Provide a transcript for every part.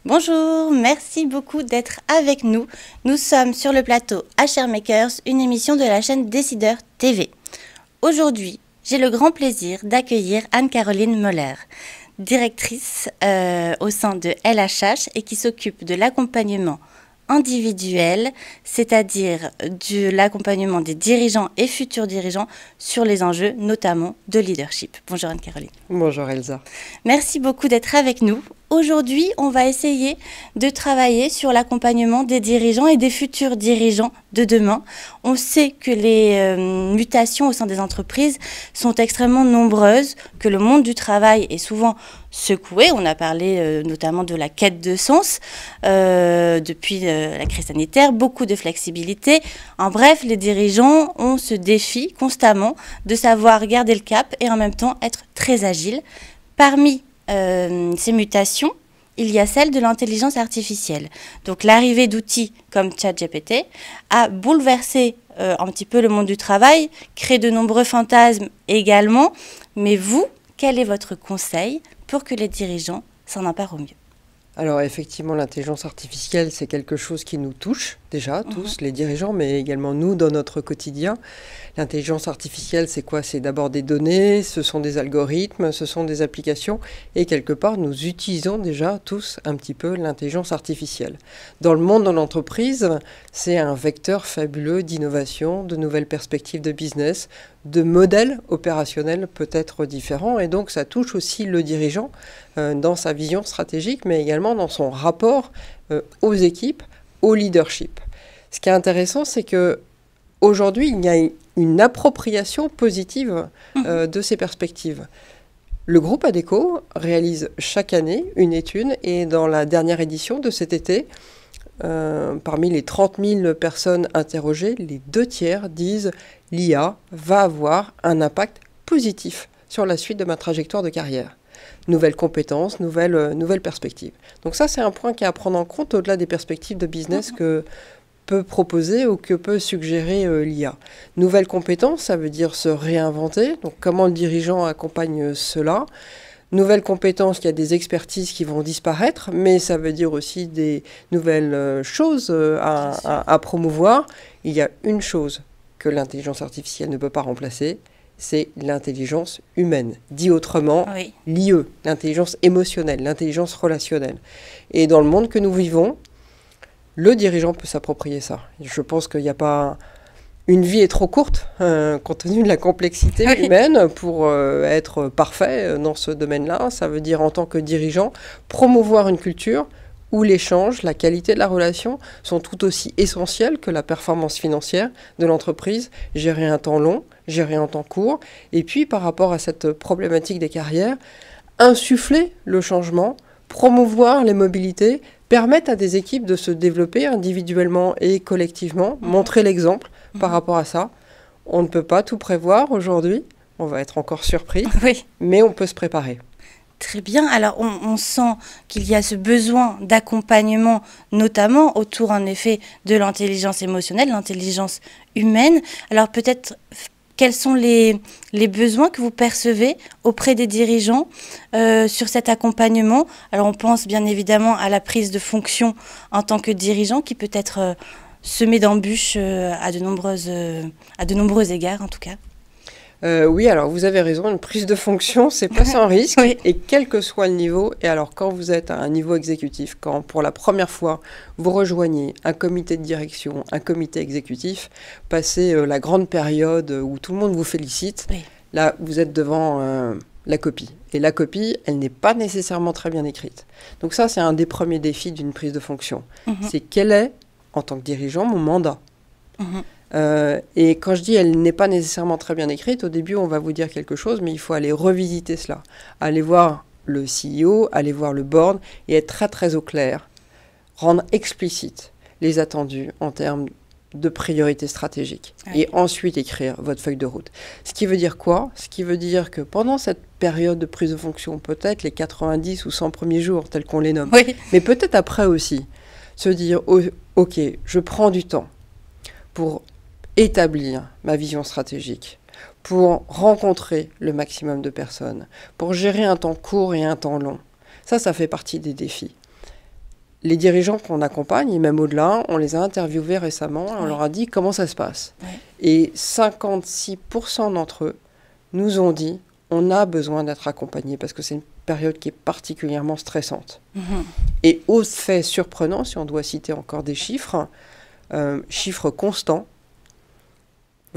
Bonjour, merci beaucoup d'être avec nous. Nous sommes sur le plateau HR Makers, une émission de la chaîne Décideur TV. Aujourd'hui, j'ai le grand plaisir d'accueillir Anne-Caroline Moller, directrice au sein de LHH et qui s'occupe de l'accompagnement individuel, c'est-à-dire de l'accompagnement des dirigeants et futurs dirigeants sur les enjeux, notamment de leadership. Bonjour Anne-Caroline. Bonjour Elsa. Merci beaucoup d'être avec nous. Aujourd'hui, on va essayer de travailler sur l'accompagnement des dirigeants et des futurs dirigeants de demain. On sait que les mutations au sein des entreprises sont extrêmement nombreuses, que le monde du travail est souvent secoué. On a parlé notamment de la quête de sens depuis la crise sanitaire, beaucoup de flexibilité. En bref, les dirigeants ont ce défi constamment de savoir garder le cap et en même temps être très agiles. Parmi ces mutations, il y a celle de l'intelligence artificielle. Donc l'arrivée d'outils comme ChatGPT a bouleversé un petit peu le monde du travail, créé de nombreux fantasmes également. Mais vous, quel est votre conseil pour que les dirigeants s'en emparent au mieux ? Alors effectivement, l'intelligence artificielle, c'est quelque chose qui nous touche déjà, tous les dirigeants, mais également nous dans notre quotidien. L'intelligence artificielle, c'est quoi? C'est d'abord des données, ce sont des algorithmes, ce sont des applications, et quelque part, nous utilisons déjà tous un petit peu l'intelligence artificielle. Dans le monde de l'entreprise, c'est un vecteur fabuleux d'innovation, de nouvelles perspectives de business, de modèles opérationnels peut-être différents, et donc ça touche aussi le dirigeant dans sa vision stratégique, mais également dans son rapport aux équipes, au leadership. Ce qui est intéressant, c'est que aujourd'hui, il y a une appropriation positive de ces perspectives. Le groupe Adecco réalise chaque année une étude, et dans la dernière édition de cet été, parmi les 30 000 personnes interrogées, les 2/3 disent « l'IA va avoir un impact positif sur la suite de ma trajectoire de carrière ». Nouvelles compétences, nouvelles perspectives. Donc ça, c'est un point qui est à prendre en compte au-delà des perspectives de business que peut proposer ou que peut suggérer l'IA. Nouvelles compétences, ça veut dire se réinventer. Donc comment le dirigeant accompagne cela? Nouvelles compétences, il y a des expertises qui vont disparaître, mais ça veut dire aussi des nouvelles choses à promouvoir. Il y a une chose que l'intelligence artificielle ne peut pas remplacer, c'est l'intelligence humaine. Dit autrement, l'IE, l'intelligence émotionnelle, l'intelligence relationnelle. Et dans le monde que nous vivons, le dirigeant peut s'approprier ça. Je pense qu'il n'y a pas... Une vie est trop courte, compte tenu de la complexité humaine, pour être parfait dans ce domaine-là. Ça veut dire, en tant que dirigeant, promouvoir une culture où l'échange, la qualité de la relation sont tout aussi essentiels que la performance financière de l'entreprise. Gérer un temps long, gérer un temps court. Et puis, par rapport à cette problématique des carrières, insuffler le changement, promouvoir les mobilités, permettre à des équipes de se développer individuellement et collectivement, montrer l'exemple par rapport à ça. On ne peut pas tout prévoir aujourd'hui, on va être encore surpris, mais on peut se préparer. Très bien. Alors, on sent qu'il y a ce besoin d'accompagnement, notamment autour, en effet, de l'intelligence émotionnelle, l'intelligence humaine. Alors, peut-être, quels sont les besoins que vous percevez auprès des dirigeants sur cet accompagnement? Alors, on pense bien évidemment à la prise de fonction en tant que dirigeant, qui peut être semée d'embûches à de nombreux égards, en tout cas. Oui, alors vous avez raison, une prise de fonction, c'est pas sans risque, et quel que soit le niveau. Et alors, quand vous êtes à un niveau exécutif, quand pour la première fois vous rejoignez un comité de direction, un comité exécutif, passez la grande période où tout le monde vous félicite, là, vous êtes devant la copie. Et la copie, elle n'est pas nécessairement très bien écrite. Donc ça, c'est un des premiers défis d'une prise de fonction. C'est quel est, en tant que dirigeant, mon mandat? Et quand je dis elle n'est pas nécessairement très bien écrite, au début on va vous dire quelque chose, mais il faut aller revisiter cela. Aller voir le CEO, aller voir le board et être très très au clair. Rendre explicite les attendus en termes de priorités stratégiques. Et ensuite écrire votre feuille de route. Ce qui veut dire quoi? Ce qui veut dire que pendant cette période de prise de fonction, peut-être les 90 ou 100 premiers jours, tels qu'on les nomme, mais peut-être après aussi, se dire ok, je prends du temps pour établir ma vision stratégique, pour rencontrer le maximum de personnes, pour gérer un temps court et un temps long. Ça fait partie des défis. les dirigeants qu'on accompagne, et même au-delà, on les a interviewés récemment, et on leur a dit comment ça se passe. Et 56% d'entre eux nous ont dit on a besoin d'être accompagnés parce que c'est une période qui est particulièrement stressante. Et au fait surprenant, si on doit citer encore des chiffres, chiffres constants,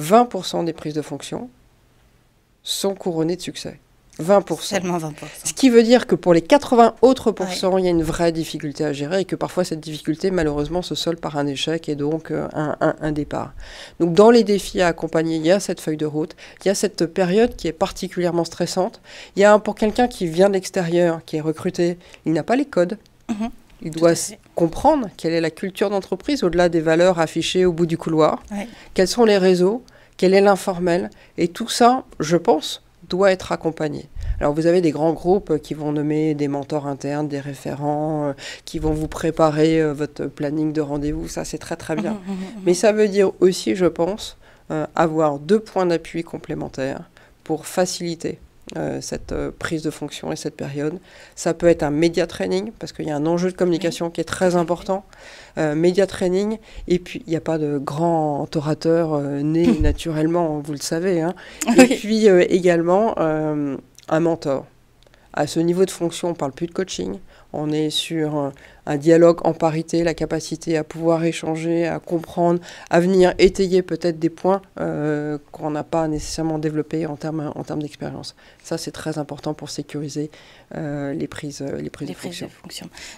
20% des prises de fonction sont couronnées de succès. 20%. Seulement 20%. Ce qui veut dire que pour les 80 autres pourcents, il y a une vraie difficulté à gérer et que parfois cette difficulté, malheureusement, se solde par un échec et donc un départ. Donc dans les défis à accompagner, il y a cette feuille de route, il y a cette période qui est particulièrement stressante. Il y a pour quelqu'un qui vient de l'extérieur, qui est recruté, il n'a pas les codes. Il doit comprendre quelle est la culture d'entreprise au-delà des valeurs affichées au bout du couloir. Quels sont les réseaux, quel est l'informel. Et tout ça, je pense, doit être accompagné. Alors vous avez des grands groupes qui vont nommer des mentors internes, des référents, qui vont vous préparer votre planning de rendez-vous. Ça, c'est très très bien. Mais ça veut dire aussi, je pense, avoir 2 points d'appui complémentaires pour faciliter cette prise de fonction et cette période. Ça peut être un média training, parce qu'il y a un enjeu de communication qui est très important. Média training, et puis il n'y a pas de grand orateur né naturellement, vous le savez. Hein. Et puis également un mentor. À ce niveau de fonction, on ne parle plus de coaching. On est sur un dialogue en parité, la capacité à pouvoir échanger, à comprendre, à venir étayer peut-être des points qu'on n'a pas nécessairement développés en termes d'expérience. Ça, c'est très important pour sécuriser les prises de fonction.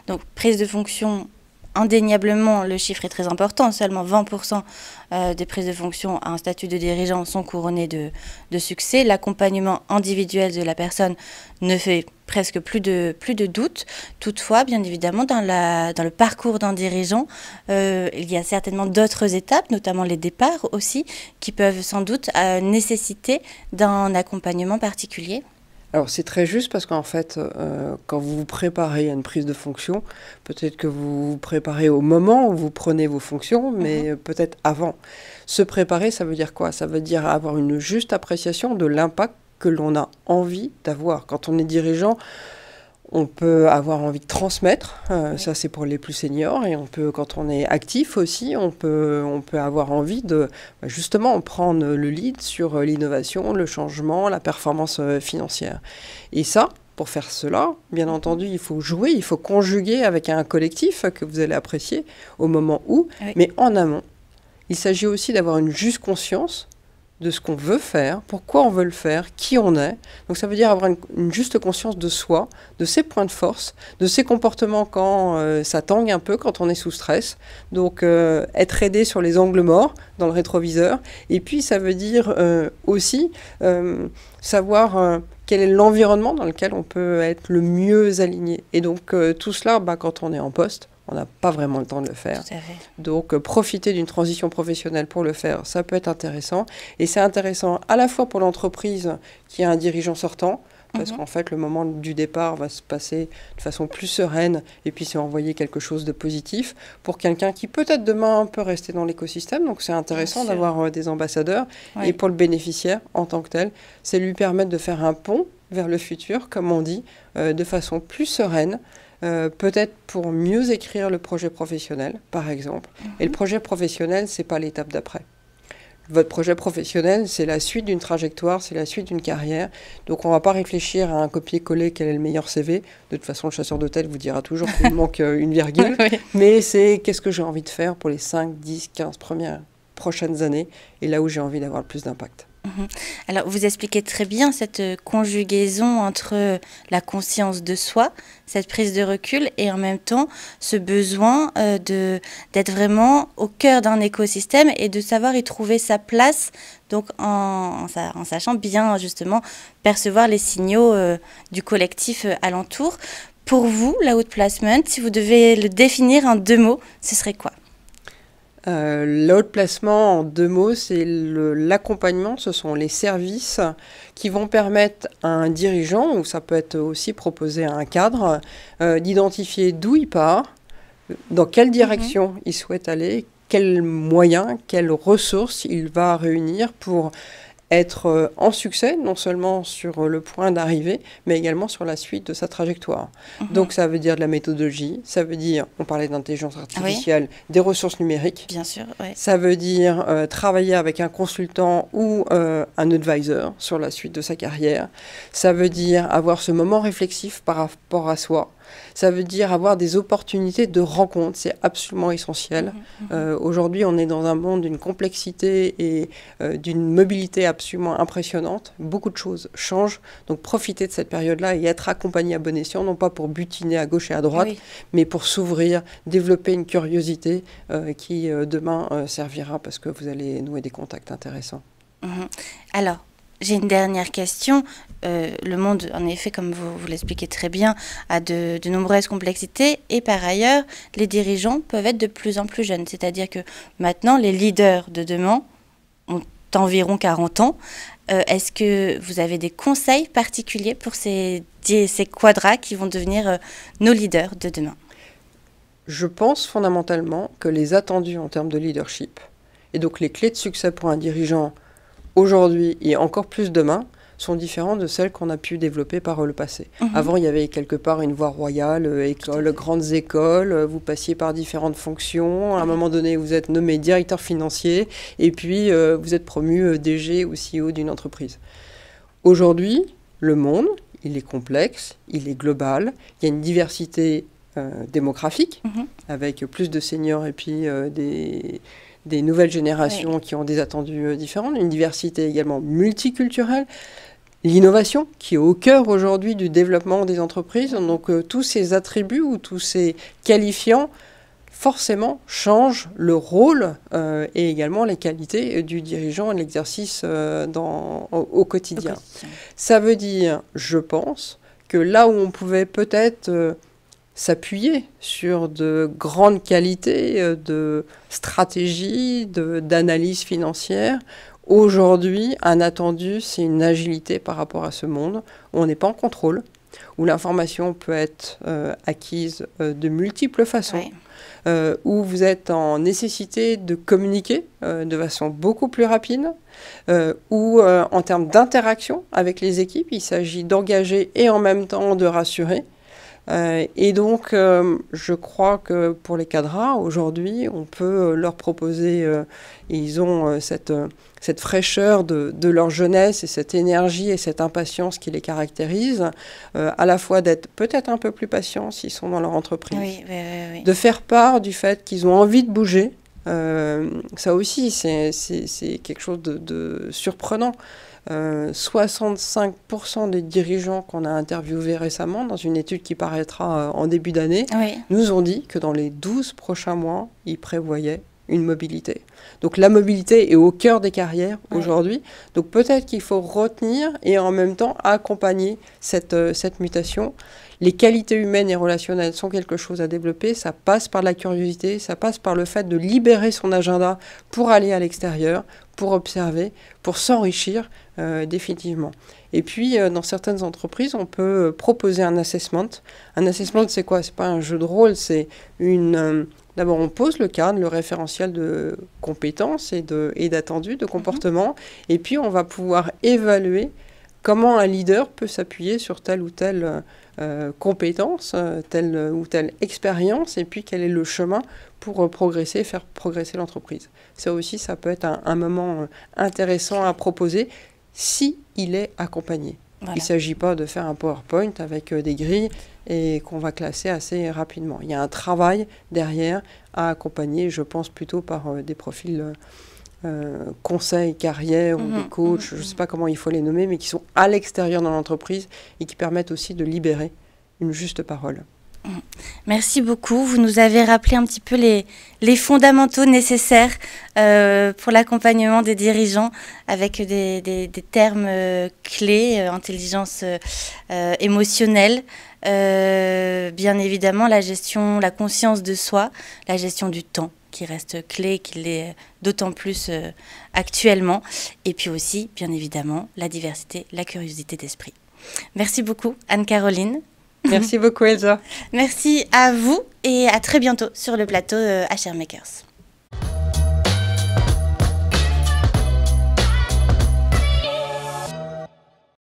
Donc, prise de fonction, indéniablement, le chiffre est très important. Seulement 20% des prises de fonction à un statut de dirigeant sont couronnées de succès. L'accompagnement individuel de la personne ne fait presque plus de doute. Toutefois, bien évidemment, dans le parcours d'un dirigeant, il y a certainement d'autres étapes, notamment les départs aussi, qui peuvent sans doute nécessiter d'un accompagnement particulier. Alors c'est très juste parce qu'en fait, quand vous vous préparez à une prise de fonction, peut-être que vous vous préparez au moment où vous prenez vos fonctions, mais peut-être avant. Se préparer, ça veut dire quoi? Ça veut dire avoir une juste appréciation de l'impact que l'on a envie d'avoir. Quand on est dirigeant, on peut avoir envie de transmettre, ça c'est pour les plus seniors, et on peut, quand on est actif aussi, on peut avoir envie de justement prendre le lead sur l'innovation, le changement, la performance financière. Et ça, pour faire cela, bien entendu, il faut jouer, il faut conjuguer avec un collectif que vous allez apprécier au moment où, mais en amont, il s'agit aussi d'avoir une juste conscience de ce qu'on veut faire, pourquoi on veut le faire, qui on est. Donc ça veut dire avoir une juste conscience de soi, de ses points de force, de ses comportements quand ça tangue un peu, quand on est sous stress. Donc être aidé sur les angles morts dans le rétroviseur. Et puis ça veut dire aussi savoir quel est l'environnement dans lequel on peut être le mieux aligné. Et donc tout cela, quand on est en poste, on n'a pas vraiment le temps de le faire. Tout à fait. Donc, profiter d'une transition professionnelle pour le faire, ça peut être intéressant. Et c'est intéressant à la fois pour l'entreprise qui a un dirigeant sortant, parce qu'en fait, le moment du départ va se passer de façon plus sereine et puis c'est envoyer quelque chose de positif. Pour quelqu'un qui peut-être demain peut rester dans l'écosystème, donc c'est intéressant d'avoir des ambassadeurs. Oui. Et pour le bénéficiaire en tant que tel, c'est lui permettre de faire un pont vers le futur, comme on dit, de façon plus sereine. Peut-être pour mieux écrire le projet professionnel, par exemple. Et le projet professionnel, ce n'est pas l'étape d'après. Votre projet professionnel, c'est la suite d'une trajectoire, c'est la suite d'une carrière. Donc, on ne va pas réfléchir à un copier-coller, quel est le meilleur CV. De toute façon, le chasseur de tête vous dira toujours qu'il manque une virgule. Oui. Mais c'est qu'est-ce que j'ai envie de faire pour les 5, 10, 15 prochaines années, et là où j'ai envie d'avoir le plus d'impact. Alors, vous expliquez très bien cette conjugaison entre la conscience de soi, cette prise de recul, et en même temps ce besoin d'être vraiment au cœur d'un écosystème et de savoir y trouver sa place, donc en sachant bien justement percevoir les signaux du collectif alentour. Pour vous, l'outplacement, si vous devez le définir en 2 mots, ce serait quoi ? L'outplacement, en 2 mots, c'est l'accompagnement. Ce sont les services qui vont permettre à un dirigeant, ou ça peut être aussi proposé à un cadre, d'identifier d'où il part, dans quelle direction il souhaite aller, quels moyens, quelles ressources il va réunir pour être en succès, non seulement sur le point d'arrivée, mais également sur la suite de sa trajectoire. Donc ça veut dire de la méthodologie, ça veut dire, on parlait d'intelligence artificielle, des ressources numériques. Bien sûr, oui. Ça veut dire travailler avec un consultant ou un advisor sur la suite de sa carrière. Ça veut dire avoir ce moment réflexif par rapport à soi. Ça veut dire avoir des opportunités de rencontre, c'est absolument essentiel. Aujourd'hui, on est dans un monde d'une complexité et d'une mobilité absolument impressionnante. Beaucoup de choses changent, donc profiter de cette période-là et être accompagné à bon escient, non pas pour butiner à gauche et à droite, mais pour s'ouvrir, développer une curiosité qui demain servira parce que vous allez nouer des contacts intéressants. Alors, j'ai une dernière question. Le monde, en effet, comme vous l'expliquez très bien, a de nombreuses complexités et par ailleurs, les dirigeants peuvent être de plus en plus jeunes. C'est-à-dire que maintenant, les leaders de demain ont environ 40 ans. Est-ce que vous avez des conseils particuliers pour ces quadras qui vont devenir nos leaders de demain? Je pense fondamentalement que les attendus en termes de leadership, et donc les clés de succès pour un dirigeant aujourd'hui et encore plus demain, sont différentes de celles qu'on a pu développer par le passé. Avant, il y avait quelque part une voie royale, grandes écoles, vous passiez par différentes fonctions. À un moment donné, vous êtes nommé directeur financier et puis vous êtes promu DG ou CEO d'une entreprise. Aujourd'hui, le monde, il est complexe, il est global, il y a une diversité démographique avec plus de seniors et puis des nouvelles générations qui ont des attendus différents, une diversité également multiculturelle, l'innovation qui est au cœur aujourd'hui du développement des entreprises. Donc tous ces attributs ou tous ces qualifiants forcément changent le rôle et également les qualités du dirigeant et l'exercice au quotidien. Ça veut dire, je pense, que là où on pouvait peut-être s'appuyer sur de grandes qualités de stratégie, d'analyse financière. Aujourd'hui, un attendu, c'est une agilité par rapport à ce monde où on n'est pas en contrôle, où l'information peut être acquise de multiples façons, où vous êtes en nécessité de communiquer de façon beaucoup plus rapide, où en termes d'interaction avec les équipes, il s'agit d'engager et en même temps de rassurer. Et donc, je crois que pour les cadras, aujourd'hui, on peut leur proposer, ils ont cette fraîcheur de leur jeunesse et cette énergie et cette impatience qui les caractérise, à la fois d'être peut-être un peu plus patients s'ils sont dans leur entreprise, de faire part du fait qu'ils ont envie de bouger. Ça aussi, c'est quelque chose de surprenant. 65% des dirigeants qu'on a interviewés récemment, dans une étude qui paraîtra en début d'année, nous ont dit que dans les 12 prochains mois, ils prévoyaient une mobilité. Donc la mobilité est au cœur des carrières aujourd'hui. Donc peut-être qu'il faut retenir et en même temps accompagner cette mutation. Les qualités humaines et relationnelles sont quelque chose à développer. Ça passe par la curiosité, ça passe par le fait de libérer son agenda pour aller à l'extérieur, pour observer, pour s'enrichir définitivement. Et puis, dans certaines entreprises, on peut proposer un assessment. Un assessment, c'est quoi? C'est pas un jeu de rôle, c'est une... D'abord, on pose le cadre, le référentiel de compétences et d'attendus, de comportements. Et puis, on va pouvoir évaluer comment un leader peut s'appuyer sur telle ou telle compétence, telle ou telle expérience, et puis quel est le chemin pour progresser, faire progresser l'entreprise. Ça aussi, ça peut être un moment intéressant à proposer si il est accompagné. Voilà. Il ne s'agit pas de faire un PowerPoint avec des grilles et qu'on va classer assez rapidement. Il y a un travail derrière à accompagner, je pense plutôt par des profils conseil, carrière ou des coachs, je ne sais pas comment il faut les nommer, mais qui sont à l'extérieur de l'entreprise et qui permettent aussi de libérer une juste parole. Merci beaucoup. Vous nous avez rappelé un petit peu les fondamentaux nécessaires pour l'accompagnement des dirigeants avec des termes clés, intelligence émotionnelle, bien évidemment la conscience de soi, la gestion du temps qui reste clé, qui l'est d'autant plus actuellement, et puis aussi, bien évidemment, la diversité, la curiosité d'esprit. Merci beaucoup, Anne-Caroline. Merci beaucoup, Elsa. Merci à vous et à très bientôt sur le plateau HR Makers.